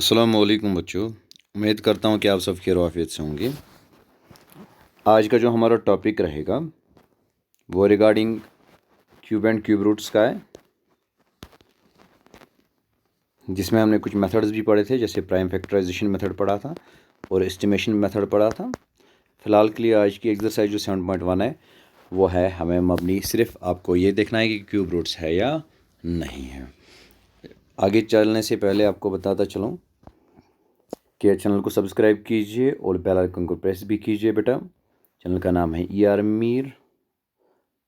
अस्सलाम वालेकुम बच्चों। उम्मीद करता हूँ कि आप सब खैर आफियत से होंगे। आज का जो हमारा टॉपिक रहेगा वो regarding cube and cube roots का है, जिसमें हमने कुछ मेथड्स भी पढ़े थे, जैसे प्राइम फैक्टराइजेशन मेथड पढ़ा था और एस्टिमेशन मेथड पढ़ा था। फ़िलहाल के लिए आज की एक्सरसाइज जो 7.1 है वो है हमें मबनी सिर्फ आपको ये देखना है कि क्यूब रूट्स है या नहीं है। आगे चलने से पहले आपको बताता चलूँ कि चैनल को सब्सक्राइब कीजिए और बेल आइकन को प्रेस भी कीजिए बेटा। चैनल का नाम है ER मीर।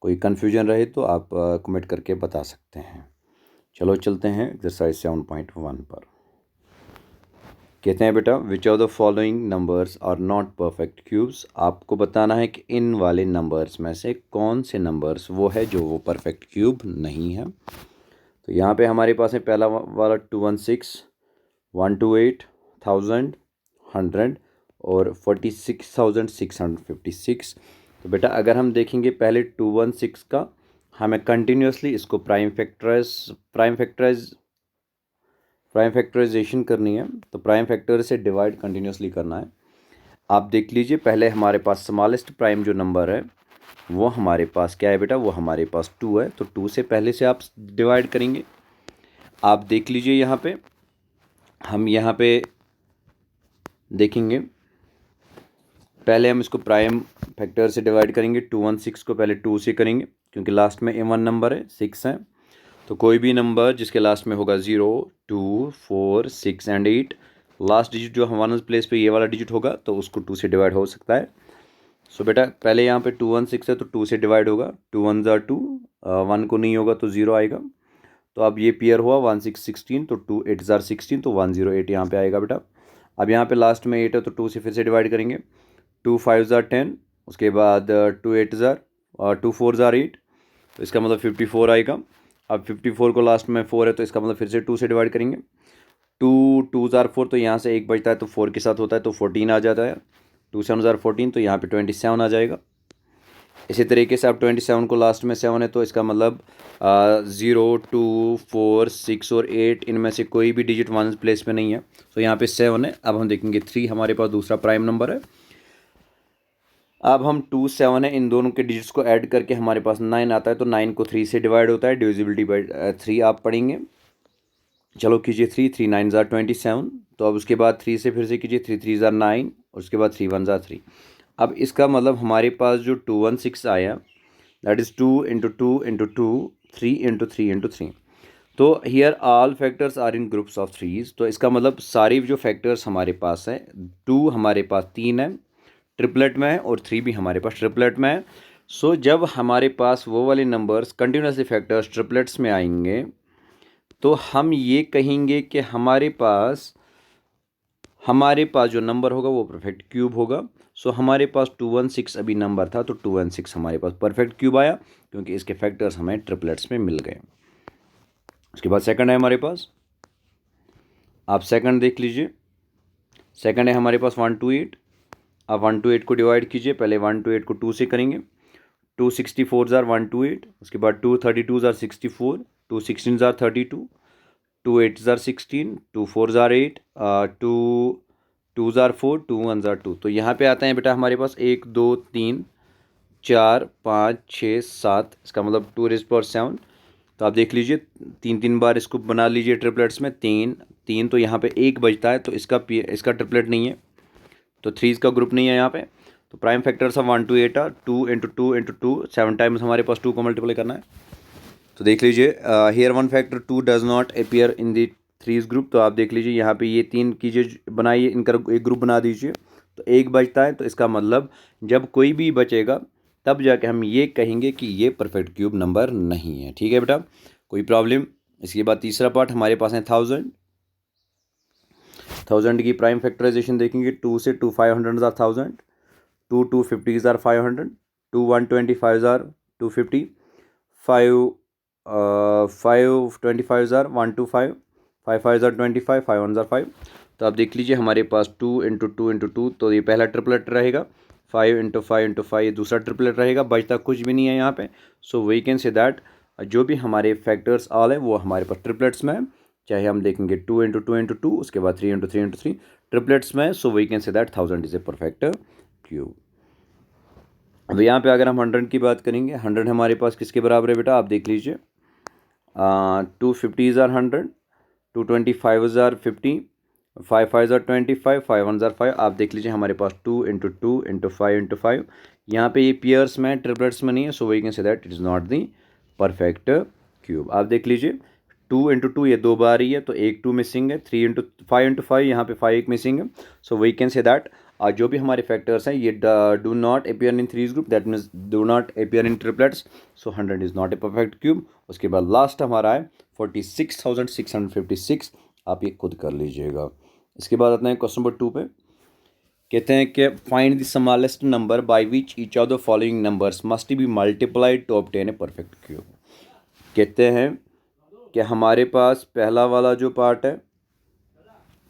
कोई कन्फ्यूजन रहे तो आप कमेंट करके बता सकते हैं। चलो चलते हैं एक्सरसाइज 7.1 पर। कहते हैं बेटा, which of the following numbers are not perfect cubes. आपको बताना है कि इन वाले नंबर्स में से कौन से नंबर्स वो है जो वो परफेक्ट क्यूब नहीं है। तो यहाँ पे हमारे पास है पहला वाला 216, 128, 1000, 100 और 46,656। तो बेटा अगर हम देखेंगे पहले 216 का, हमें कंटिन्यूसली इसको प्राइम फैक्टराइजेशन करनी है। तो प्राइम फैक्टर से डिवाइड कंटिन्यूसली करना है। आप देख लीजिए, पहले हमारे पास स्मॉलेस्ट प्राइम जो नंबर है वो हमारे पास क्या है बेटा, वो हमारे पास 2 है। तो 2 से पहले से आप डिवाइड करेंगे। आप देख लीजिए यहाँ पे, हम यहाँ पे देखेंगे, पहले हम इसको प्राइम फैक्टर से डिवाइड करेंगे। 216 को पहले 2 से करेंगे क्योंकि लास्ट में इवन नंबर है, 6 है। तो कोई भी नंबर जिसके लास्ट में होगा 0, 2, 4, 6 एंड 8, लास्ट डिजिट जो हमारे प्लेस पे ये वाला डिजिट होगा तो उसको 2 से डिवाइड हो सकता है। सो बेटा पहले यहाँ पे 216 है तो 2 से डिवाइड होगा। 2 1 ज़ा 2, 1 को नहीं होगा तो 0 आएगा। तो अब ये पेयर हुआ 1 6 16, तो 2 8 ज़ा 16, तो 108 यहाँ पे आएगा बेटा। अब यहाँ पे लास्ट में 8 है तो 2 से फिर से डिवाइड करेंगे। 2 5 ज़ा 10, उसके बाद 2 8 ज़ा 2 4 ज़ा 8, तो इसका मतलब 54 आएगा। अब 54 को लास्ट में 4 है तो इसका मतलब फिर से 2 से डिवाइड करेंगे। 2 2 ज़ार 4, तो यहाँ से एक बचता है तो 4 के साथ होता है तो 14 आ जाता है। 2 7 ज़ार 14, तो यहाँ पे 27 आ जाएगा। इसी तरीके से अब 27 को लास्ट में 7 है तो इसका मतलब 0 2 4 6 और 8 इनमें से कोई भी डिजिट वन प्लेस में नहीं है। तो यहाँ पे 7 है। अब हम देखेंगे 3 हमारे पास दूसरा प्राइम नंबर है। अब हम 2 7 है, इन दोनों के डिजिट्स को ऐड करके हमारे पास 9 आता है। तो 9 को 3 से डिवाइड होता है, डिविजिबिलिटी बाई 3 आप पढ़ेंगे। चलो कीजिए 3 3 9 ज़ार 27। तो अब उसके बाद 3 से फिर से कीजिए, 3 3 ज़ार 9 और उसके बाद 3 1 ज़ार 3। अब इसका मतलब हमारे पास जो 216 आया, that is 2 into 2 into 2, 3 into 3 into 3। तो here all factors are in groups of threes. तो इसका मतलब सारी जो फैक्टर्स हमारे पास है, 2 हमारे पास 3 है ट्रिपलेट में है और 3 भी हमारे पास ट्रिपलेट में है। सो जब हमारे पास वो वाले नंबर्स कंटिन्यूसली फैक्टर्स ट्रिपलेट्स में आएंगे तो हम ये कहेंगे कि हमारे पास जो नंबर होगा वो परफेक्ट क्यूब होगा। सो हमारे पास 216 अभी नंबर था तो 216 हमारे पास परफेक्ट क्यूब आया क्योंकि इसके फैक्टर्स हमें ट्रिपलेट्स में मिल गए। उसके बाद सेकंड है हमारे पास, आप सेकंड देख लीजिए। सेकंड है हमारे पास 128। आप 128 को डिवाइड कीजिए, पहले 128 को 2 से करेंगे। 2 64 ज़ार 128, उसके बाद 2 32 ज़ार 64, 2 16 ज़ार 32, 2 8 ज़ार 16, 2 4 ज़ार 8, 2 2 ज़ार 4, 2 1 ज़ार 2। तो यहाँ पे आते हैं बेटा हमारे पास 1 2 3 4 5 6 7, इसका मतलब 2 रेज़ पावर 7। तो आप देख लीजिए 3 बार इसको बना लीजिए ट्रिपलेट्स में, 3 3, तो यहाँ पे एक बचता है तो इसका ट्रिपलेट नहीं है, तो 3 का ग्रुप नहीं है यहाँ पे। तो prime factors of 1 to 8 are 2 into 2 into 2, 7 times हमारे पास 2 को मल्टीप्लाई करना है। तो देख लीजिए here one factor 2 does not appear in the 3 group. तो आप देख लीजिए यहाँ पे ये 3 कीजिए, बनाइए, इनका एक ग्रुप बना दीजिए। तो एक बचता है तो इसका मतलब जब कोई भी बचेगा तब जाके हम ये कहेंगे कि ये परफेक्ट क्यूब नंबर नहीं है। ठीक है बेटा, कोई प्रॉब्लम। इसके बाद तीसरा पार्ट हमारे पास है 1000 की प्राइम फैक्टराइजेशन देखेंगे। 2 से 2 500 ज़ार 1000, 2 2 50 ज़ार 500, 2 125 ज़ार 250, 5 5 25 ज़ार 125, 5 5 ज़ार 25, 5 1 ज़ार 5। तो आप देख लीजिए हमारे पास 2 इंटू 2 इंटू 2, तो ये पहला ट्रिपलेट रहेगा। 5 इंटू 5 इंटू 5 ये दूसरा ट्रिपलेट रहेगा, बचता कुछ भी नहीं है यहाँ पे। So we can say that जो भी हमारे फैक्टर्स ऑल है वो हमारे पास ट्रिपलेट्स में है। चाहे हम देखेंगे 2 इंटू 2 इंटू 2, उसके बाद 3 इंटू 3 इंटू 3 ट्रिपलेट्स में, so we can say that 1000 is a perfect cube. अब यहाँ पे अगर हम 100 की बात करेंगे, 100 हमारे पास किसके बराबर है बेटा, आप देख लीजिए, 250 ज़ार 100, 225 ज़ार 50, 5 5 ज़ार 25, 5 1 ज़ार 5। आप देख लीजिए हमारे पास 2 इंटू 2 इंटू 5 इंटू 5, यहाँ पे ये पेयर्स में ट्रिपलेट्स में नहीं है, so we can say that it is not the perfect cube. आप देख लीजिए 2 इंटू 2 ये 2 बार ही है, तो एक 2 मिसिंग है, 3 इंटू 5 यहाँ पे 5 एक मिसिंग है, so we can say that जो भी हमारे फैक्टर्स हैं ये do not appear in threes group, that means do not appear in triplets, so 100 is not a perfect cube. उसके बाद लास्ट हमारा है 46,656, आप ये खुद कर लीजिएगा। इसके बाद आते हैं क्वेश्चन नंबर 2 पे, कहते हैं कि find the smallest number by which each of the following numbers must be multiplied to obtain a perfect cube. कहते हैं कि हमारे पास पहला वाला जो पार्ट है,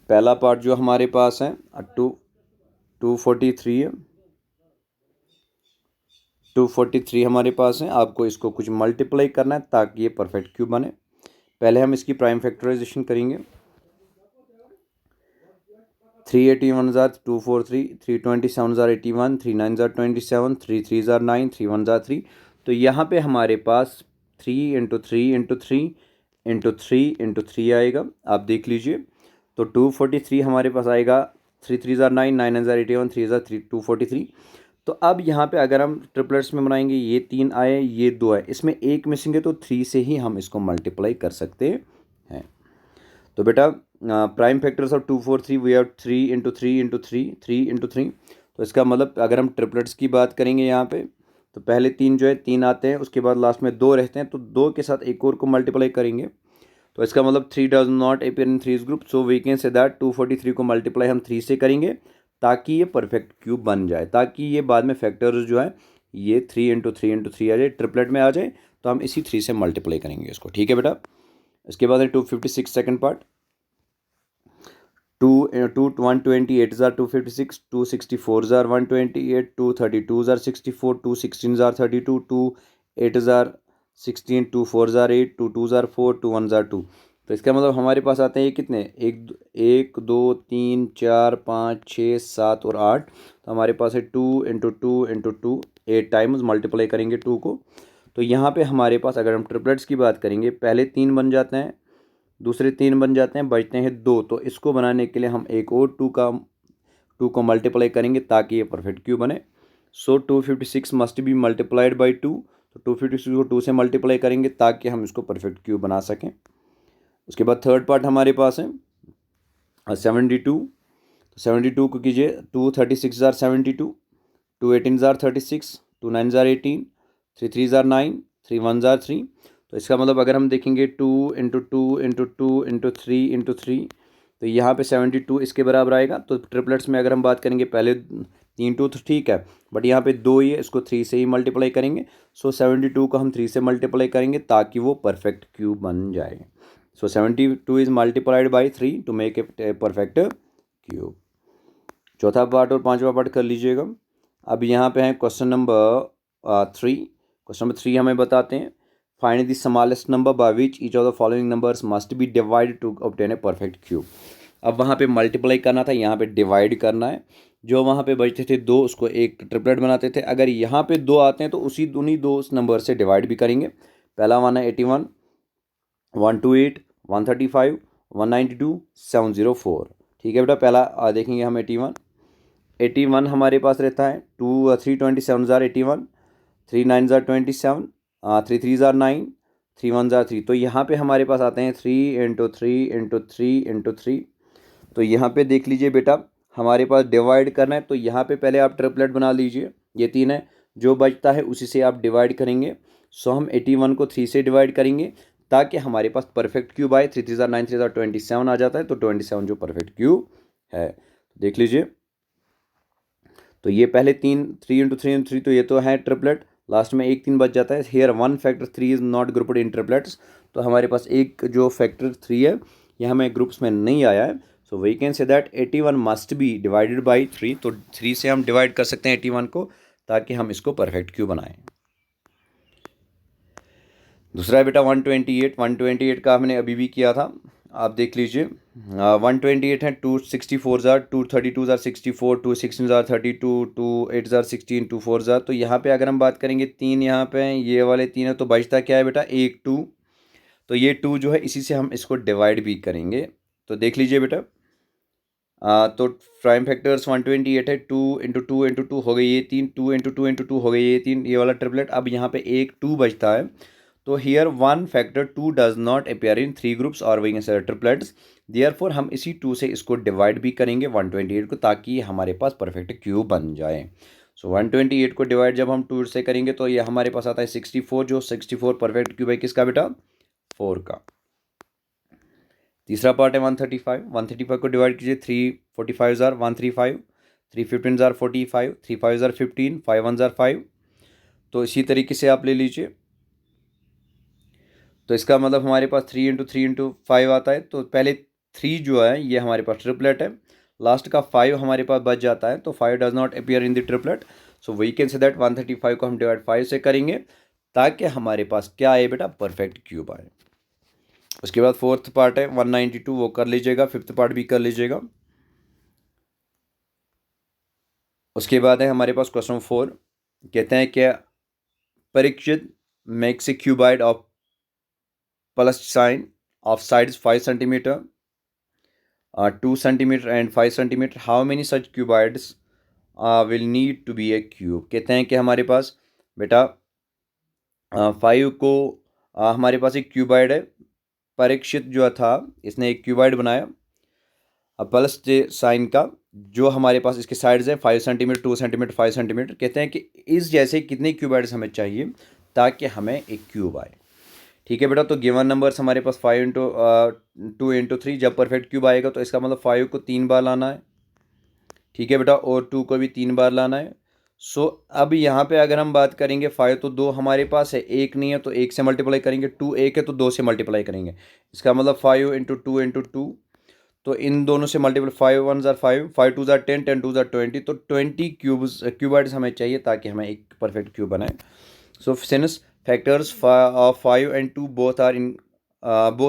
पहला पार्ट जो हमारे पास है 243 है, 243 हमारे पास है, आपको इसको कुछ मल्टीप्लाई करना है ताकि ये परफेक्ट क्यूब बने। पहले हम इसकी प्राइम फैक्टराइजेशन करेंगे, 381 ज़ार 243, 327 ज़ार 81, 39 ज़ार 27, 33 ज़ार 9, 31 ज़ार 3। तो यहाँ पे हमारे पास 3 इंटू 3 इंटू 3 इंटू 3 इंटू 3 आएगा, आप देख लीजिए। तो 243 हमारे पास आएगा, 3 3 ज़ार 9, 9 ज़ार 81, 3 ज़ार 3, 243। तो अब यहाँ पे अगर हम ट्रिपलेट्स में बनाएंगे, ये 3 आए, ये 2 आए, इसमें एक मिसिंग है, तो 3 से ही हम इसको मल्टीप्लाई कर सकते हैं। तो बेटा prime factors of 243 we have 3 into 3 into 3, 3 into 3। तो इसका मतलब अगर हम ट्रिपलेट्स की बात करेंगे यहाँ पे, तो पहले 3 जो है 3 आते हैं, उसके बाद लास्ट में 2 रहते हैं, तो 2 के साथ एक और को मल्टीप्लाई करेंगे, तो इसका मतलब 3 does not appear in threes group, so we can say that 243 को मल्टीप्लाई हम 3 से करेंगे ताकि ये परफेक्ट क्यूब बन जाए, ताकि ये बाद में फैक्टर्स जो है ये 3 इंटू 3 इंटू 3 आ जाए, ट्रिपलेट में आ जाए, तो हम इसी 3 से मल्टीप्लाई करेंगे इसको। ठीक है बेटा। इसके बाद है 256 सेकेंड पार्ट, 128 ज़ार 256, 264 ज़ार 128, 232 ज़ार 64, 216 ज़ार 32, 28 ज़ार 16, 24 ज़ार 8, 22 ज़ार 4, 21 ज़ार 2। तो इसका मतलब हमारे पास आते हैं ये कितने, 1 2 3 4 5 6 7 और 8। तो हमारे पास है 2 इंटू 2 इंटू 2, 8 टाइम्स मल्टीप्लाई करेंगे 2 को। तो यहाँ पे हमारे पास अगर हम ट्रिपलेट्स की बात करेंगे, पहले 3 बन जाते हैं, दूसरे 3 बन जाते हैं, बचते हैं 2। तो इसको बनाने के लिए हम एक और 2 को मल्टीप्लाई करेंगे ताकि ये परफेक्ट क्यूब बने। सो 256 मस्ट बी मल्टीप्लाइड बाई 2, तो 256 को 2 से मल्टीप्लाई करेंगे ताकि हम इसको परफेक्ट क्यूब बना सकें। उसके बाद थर्ड पार्ट हमारे पास है 72, तो 72 को कीजिए, 236 ज़ार 72, 218 ज़ार 36, 29 ज़ार 18, 33 ज़ार 9, 31 ज़ार 3। तो इसका मतलब अगर हम देखेंगे 2 इंटू 2 इंटू 2 इंटू 3 इंटू 3, तो यहाँ पे 72 इसके बराबर आएगा। तो ट्रिपलेट्स में अगर हम बात करेंगे, पहले 3 2 तो ठीक है, बट यहाँ पे 2 ही है, इसको 3 से ही मल्टीप्लाई करेंगे। सो 72 को हम 3 से मल्टीप्लाई करेंगे ताकि वो परफेक्ट क्यूब बन जाए। So 72 is multiplied by 3 to make a perfect cube. चौथा पार्ट और पांचवा पार्ट कर लीजिएगा। अब यहाँ पे है क्वेश्चन नंबर 3। क्वेश्चन नंबर 3 हमें बताते हैं, find the smallest number by which each of the following numbers must B divide two obtain a perfect cube. अब वहाँ पे मल्टीप्लाई करना था, यहाँ पे डिवाइड करना है। जो वहाँ पे बचते थे 2, उसको एक ट्रिपलेट बनाते थे। अगर यहाँ पे 2 आते हैं तो उन्हीं 2 नंबर से डिवाइड भी करेंगे। पहला वन है 81, 128, 135, 192, 704। ठीक है बेटा, पहला देखेंगे हम 81 हमारे पास रहता है 327 ज़ार 81, 39 ज़ार 27, 33 ज़ार 9, 31 ज़ार 3। तो यहाँ पे हमारे पास आते हैं 3 इंटू 3 इंटू 3 इंटू 3। तो यहाँ पे देख लीजिए बेटा, हमारे पास डिवाइड करना है, तो यहाँ पे पहले आप ट्रिपलेट बना लीजिए। ये 3 है, जो बचता है उसी से आप डिवाइड करेंगे। सो हम 81 को 3 से डिवाइड करेंगे ताकि हमारे पास परफेक्ट क्यूब आए। 3 3 ज़ार 9, 3 ज़ार 27 आ जाता है, तो 27 जो परफेक्ट क्यूब है। देख लीजिए, तो ये पहले 3 इंटू 3 इंटू 3, तो ये तो है ट्रिपलेट, लास्ट में एक 3 बच जाता है। Here 1 factor 3 is not grouped in triplets. तो हमारे पास एक जो फैक्टर 3 है ये हमें ग्रुप्स में नहीं आया है। So we can say that 81 must be divided by 3। तो 3 से हम डिवाइड कर सकते हैं 81 को ताकि हम इसको परफेक्ट क्यूब बनाएं। दूसरा है बेटा 128 का हमने अभी भी किया था। आप देख लीजिए 128 है, 264 ज़ार, 232 ज़ार 64, 216 ज़ार 32, 28 ज़ार 16, 24 ज़ार। तो यहाँ पे अगर हम बात करेंगे 3 यहाँ पे ये वाले 3 है, तो बचता क्या है बेटा, एक 2। तो ये 2 जो है इसी से हम इसको डिवाइड भी करेंगे। तो देख लीजिए बेटा, तो प्राइम फैक्टर्स 128 है, 2 हो गई ये 3, 2 हो गई ये 3, ये वाला ट्रिपलेट। अब यहाँ पे एक 2 बचता है। तो here one factor 2 does not appear in 3 groups और विंग ट्रिपलेट्स, देयरफॉर हम इसी 2 से इसको डिवाइड भी करेंगे 128 को, ताकि हमारे पास परफेक्ट क्यूब बन जाए। सो 128 को डिवाइड जब हम 2 से करेंगे तो ये हमारे पास आता है 64, जो 64 परफेक्ट क्यूब है किसका बेटा, 4 का। तीसरा पार्ट है 135, 135 को डिवाइड कीजिए, 345 ज़ार 135, 315 ज़ार 45, 35 ज़ार 15, 51 ज़ार 5। तो इसी तरीके से आप ले लीजिए। तो इसका मतलब हमारे पास 3 × 3 × 5 आता है। तो पहले 3 जो है ये हमारे पास ट्रिपलेट है, लास्ट का 5 हमारे पास बच जाता है। तो 5 does not appear in the triplet, so we can say that 135 को हम डिवाइड 5 से करेंगे, ताकि हमारे पास क्या आए बेटा, परफेक्ट क्यूब आए। उसके बाद फोर्थ पार्ट है 192, वो कर लीजिएगा, फिफ्थ पार्ट भी कर लीजिएगा। उसके बाद है हमारे पास क्वेश्चन 4, कहते हैं क्या Parikshit makes a cuboid of plasticine of sides 5 centimetre, 2 centimetre and 5 centimetre, how many such cuboids will need to be a cube. कहते हैं कि हमारे पास बेटा 5 को हमारे पास एक क्यूबाइड है, परीक्षित जो था इसने एक क्यूबाइड बनाया प्लस साइन का, जो हमारे पास इसके साइड्स हैं 5 सेंटीमीटर, 2 सेंटीमीटर, 5 सेंटीमीटर। कहते हैं कि इस जैसे कितने क्यूबाइड्स हमें चाहिए ताकि हमें एक क्यूब आए। ठीक है बेटा, तो गिवन नंबर्स हमारे पास 5 × 2 × 3, जब परफेक्ट क्यूब आएगा तो इसका मतलब 5 को 3 बार लाना है। ठीक है बेटा, और 2 को भी 3 बार लाना है। सो अब यहाँ पे अगर हम बात करेंगे 5 तो 2 हमारे पास है, एक नहीं है तो 1 से मल्टीप्लाई करेंगे, 2 1 है तो 2 से मल्टीप्लाई करेंगे। इसका मतलब 5 × 2 × 2, तो इन दोनों से मल्टीप्लाई, 5 1 ज़ार 5, 5 2 ज़ार 10, 10 2 ज़ार 20, तो 20 क्यूबाइड्स हमें चाहिए ताकि हमें एक परफेक्ट क्यूब बनाए। So since factors of 5 and 2 both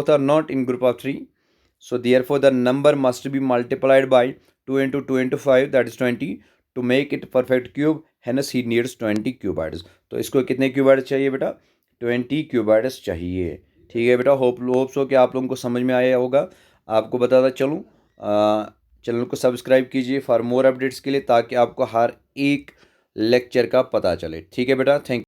are not in group of 3, so therefore the number must be multiplied by 2 × 2 × 5, that is 20, to make it perfect cube, hence he needs 20 क्यूबाइड्स। तो इसको कितने क्यूबाइड्स चाहिए बेटा, 20 क्यूबाइड्स चाहिए। ठीक है बेटा, होप्स हो कि आप लोगों को समझ में आया होगा। आपको बताता चलूँ, चैनल को सब्सक्राइब कीजिए फॉर मोर अपडेट्स के लिए, ताकि आपको हर एक लेक्चर का पता चले। ठीक है बेटा, थैंक यू।